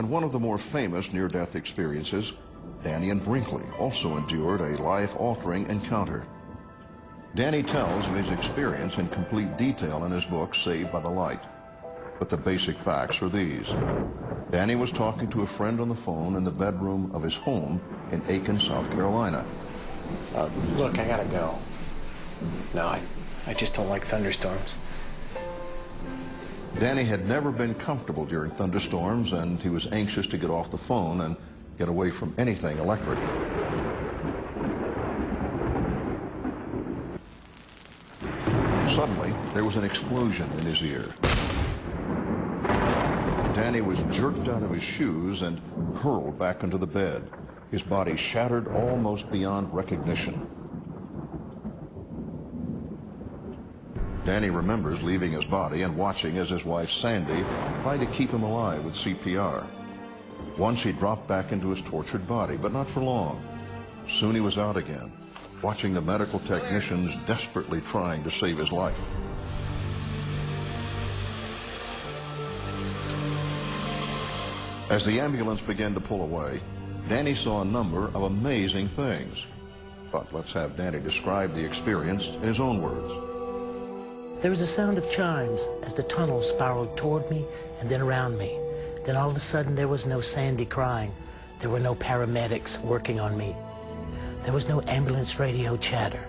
and one of the more famous near-death experiences, Danny and Brinkley also endured a life-altering encounter. Danny tells of his experience in complete detail in his book, Saved by the Light. But the basic facts are these. Danny was talking to a friend on the phone in the bedroom of his home in Aiken, South Carolina. Look, I gotta go. No, I just don't like thunderstorms. Danny had never been comfortable during thunderstorms, and he was anxious to get off the phone and get away from anything electric. Suddenly, there was an explosion in his ear. Danny was jerked out of his shoes and hurled back into the bed, his body shattered almost beyond recognition. Danny remembers leaving his body and watching as his wife Sandy tried to keep him alive with CPR. Once he dropped back into his tortured body, but not for long. Soon he was out again, watching the medical technicians desperately trying to save his life. As the ambulance began to pull away, Danny saw a number of amazing things. But let's have Danny describe the experience in his own words. There was a sound of chimes as the tunnel spiraled toward me and then around me. Then all of a sudden there was no Sandy crying. There were no paramedics working on me. There was no ambulance radio chatter.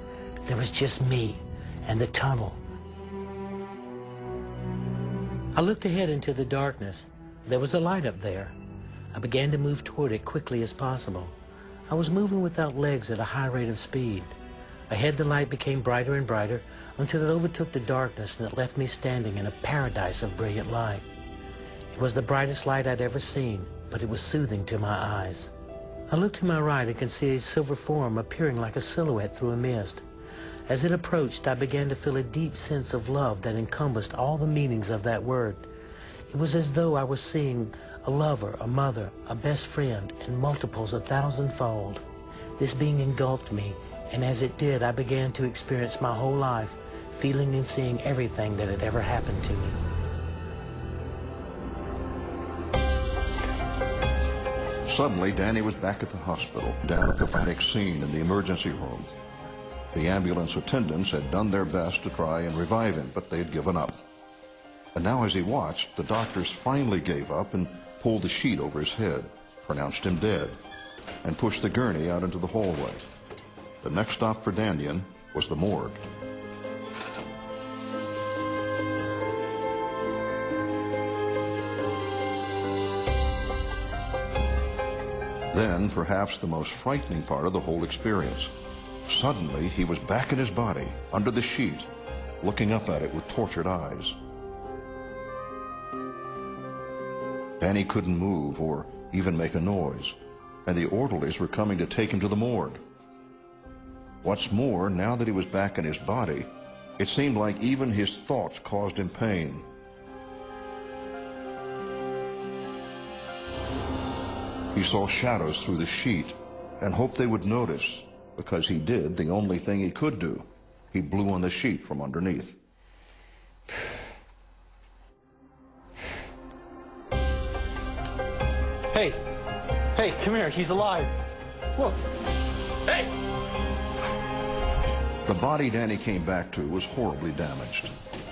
There was just me and the tunnel. I looked ahead into the darkness. There was a light up there. I began to move toward it quickly as possible. I was moving without legs at a high rate of speed. Ahead the light became brighter and brighter until it overtook the darkness and it left me standing in a paradise of brilliant light. It was the brightest light I'd ever seen, but it was soothing to my eyes. I looked to my right and could see a silver form appearing like a silhouette through a mist. As it approached, I began to feel a deep sense of love that encompassed all the meanings of that word. It was as though I was seeing a lover, a mother, a best friend, and multiples 1,000-fold. This being engulfed me, and as it did, I began to experience my whole life, feeling and seeing everything that had ever happened to me. Suddenly, Danny was back at the hospital, down at the panic scene in the emergency room. The ambulance attendants had done their best to try and revive him, but they had given up. And now as he watched, the doctors finally gave up and pulled the sheet over his head, pronounced him dead, and pushed the gurney out into the hallway. The next stop for Danyan was the morgue. Then, perhaps the most frightening part of the whole experience. Suddenly, he was back in his body, under the sheet, looking up at it with tortured eyes. Danny couldn't move or even make a noise, and the orderlies were coming to take him to the morgue. What's more, now that he was back in his body, it seemed like even his thoughts caused him pain. He saw shadows through the sheet and hoped they would notice, because he did the only thing he could do. He blew on the sheet from underneath. Hey, come here, he's alive. Look, hey! The body Danny came back to was horribly damaged.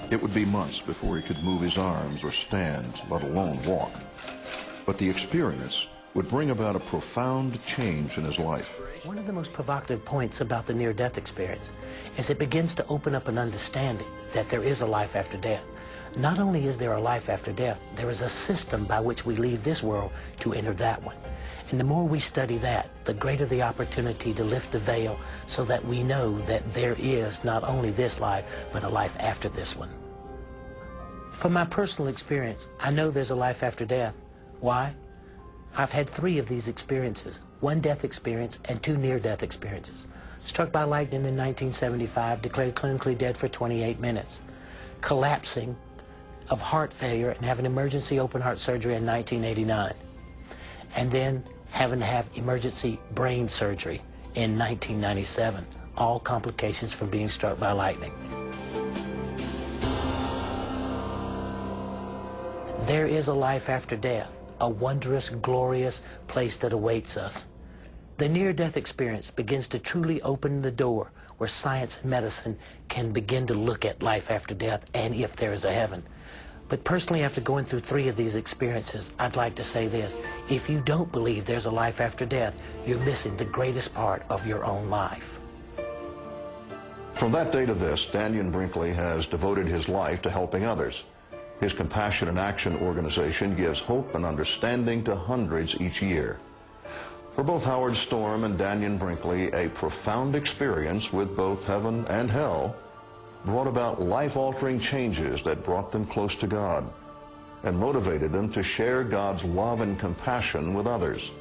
It would be months before he could move his arms or stand, let alone walk. But the experience would bring about a profound change in his life. One of the most provocative points about the near-death experience is it begins to open up an understanding that there is a life after death. Not only is there a life after death, there is a system by which we leave this world to enter that one. And the more we study that, the greater the opportunity to lift the veil so that we know that there is not only this life, but a life after this one. From my personal experience, I know there's a life after death. Why? I've had 3 of these experiences, 1 death experience and 2 near-death experiences. Struck by lightning in 1975, declared clinically dead for 28 minutes. Collapsing of heart failure and having emergency open heart surgery in 1989. And then having to have emergency brain surgery in 1997. All complications from being struck by lightning. There is a life after death. a wondrous, glorious place that awaits us. The near-death experience begins to truly open the door where science and medicine can begin to look at life after death and if there is a heaven. But personally, after going through 3 of these experiences, I'd like to say this. If you don't believe there's a life after death, you're missing the greatest part of your own life. From that day to this, Daniel Brinkley has devoted his life to helping others. His Compassion in Action organization gives hope and understanding to hundreds each year. For both Howard Storm and Daniel Brinkley, a profound experience with both heaven and hell brought about life-altering changes that brought them close to God and motivated them to share God's love and compassion with others.